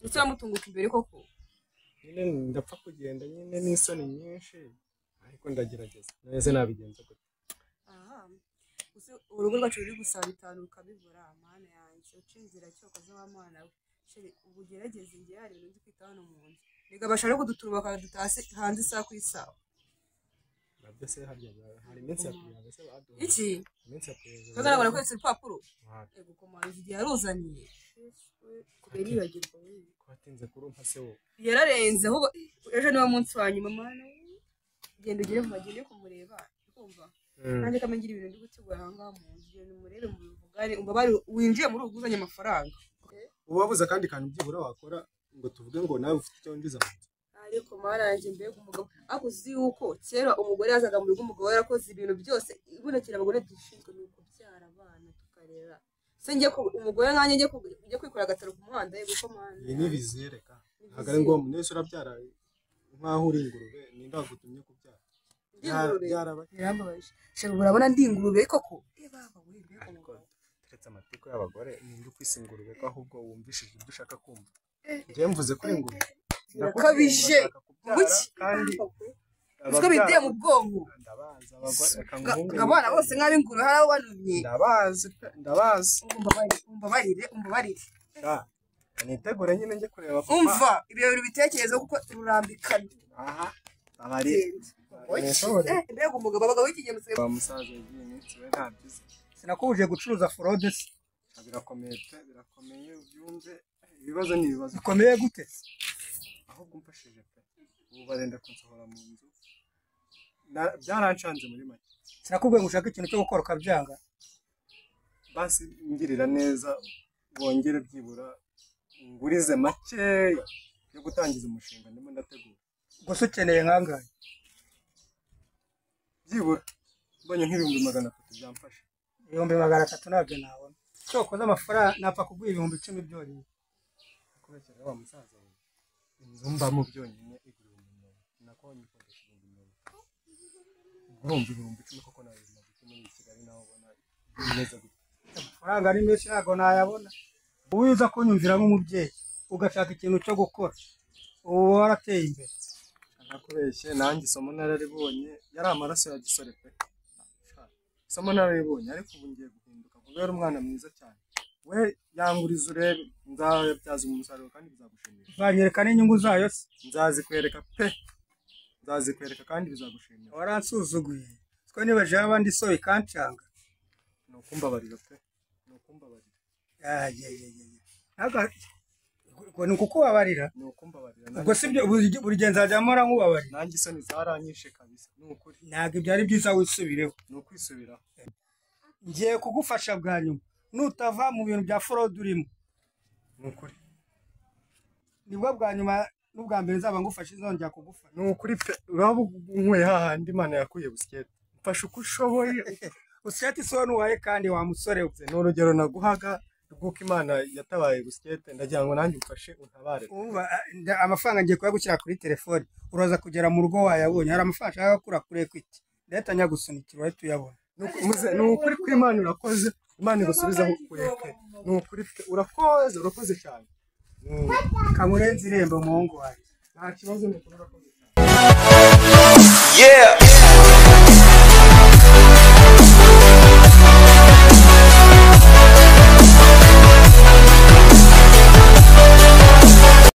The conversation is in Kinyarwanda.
Gusa mutunguka imbere koko. Nyine ndapfa kugenda nyine n'isoni nyinshi ariko ndagerageza. Neze nabigenza gute? Aha. Gusa urugo rwacu ruri gusaba 5 ukabibura amana yanjye. Ucinzira cyo kaza w'amana we. Sheri ubugerageze ngiye hari ibintu kwita hano mu nzu. Niga bashaka kuduturuba bakadutase hanze saa kwisawa. Nabyo se hari iminsi yakuyaga se baduha. Iki? Iminsi yakuyaga. Kagaragara ko ese papuro. Ego komanzi igihe yaruzaniye. Kubera ibagirwa we. Kwatinze kurumpa se wo. Yararenze ahubwo ejo niwe munsi wa nyuma mana. Genda ugire mu bagende kumureba. Kumva. Nanjye kamengira ibintu ndi gutegura hanga mu nzu. Genda umurebe mu bivugane umva bari winjiye muri uguzanye amafaranga. Ubabuza kandi kantu byibura wakora ngo tuvuge ngo nawe ufite icyo winjiza mu nzu. Ariko maranje mbega umugabo akuzi yuko kera umugore yazaga mu rugo umugabo yarakoze ibintu byose ibonekera abagore gishinzwe nuko byara abana tukarera se ngiye ko umugore nkanye ngiye kwikora agataro ku muhanda yego ko mana ni bizereka hagare ngo nese urabyara nkaho uri ingurube ninda gutumye kubyara yarambabaje shaka urabona ndi ingurube koko baba we mbega umugabo teretse amatiko y'abagore nindi kwisa ingurube ko ahubwo wumvishije ibyo ushaka kumva ngiye mvuze kuri ingurube nakabije buki kandi Usko bideye mu bwonko ndabaza abagore kanguhungu ngabana bose nk'abinguru haraho banumye ndabazi umbabarire nitegure nyine njye kureba papa umva ibyo bintu bitekerezo kuko urambikana aha abari mbega umugabo abagabo w'ikigemutse wa musaza yagiye iminsi we ntabyize sinakubuje gucuruza fraude se birakomeye ubyumve ibibazo ni ibibazo bikomeye gute ahubwo umfashije pe ubu barenda kunsohora mu nzu byaranshanze muri make sinakubwiye ngo ushaka ikintu cyo gukora ukabyanga basi ngirira neza bongere byibura ngurize makeya yo gutangiza umushinga ndimo ndategura gusa ukeneye nkangahe byibura mbonye nk'ibihumbi 300 byamfasha 300 nabyo nabona cyo koza amafaranga napfa kuguha 10,000 byonyine kubekera wa musaza we inzu mbamo byonyine igura 1,000,000 nako nyikodesha 1,000,000 urumva 10,000 koko nawe muri Kigali naho ubona neza gute amafaranga ari menshi ntago nayabona uwiza kunyumvira nk'umubyeyi ugashaka ikintu cyo gukora ubu warateye imbere nakubeshye nanjye isomo nararibonye yari amaraso ya gisore pe isomo nararibonye ariko ubu ngiye guhinduka kubera umwana mwiza cyane we yanguriza urebe nzabyaza umusaruro kandi bizagushimisha banyereka n'inyungu zayo se nzazikwereka pe nzazikwereka kandi bizagushimisha waransuzuguye twe nibaje abandi so ikancanga nukumbabarira pe nukumbabarira naga ngo nuko wabarira nukumbabarira ubwo sibyo buri genzaje amara nkubabarira nanjye isoni zaranyishe kabisa nukuri ntago byari byiza wisubireho nukwisubiraho ngiye kugufasha bwa nyuma nutava mu bintu bya fraud urimo nukuri nibwo bwa nyuma n'ubwa mbere nzaba ngufashe izongera kugufasha nukuri pe uraba unkweye hahandi Imana yakuye busikete mfasha uko ushoboye busikete so nuwaye kandi wa musore we n'urugero naguhaga rwuko Imana yatabaye busikete ndagira ngo nanjye mfashe untabare amafaranga ngiye kuyagushyira kuri telefone uraza kugera mu rugo wayabonye hari amafaranga ashaka kura kuri Equity leta nyagusunikira uhita uyabona nukuri ko Imana urakoze Imana igusubizaho ukweke nukuri urakoze cyane kamurenzi irembo muhungu wawe nta kibazo n'ukuri urakoze yeah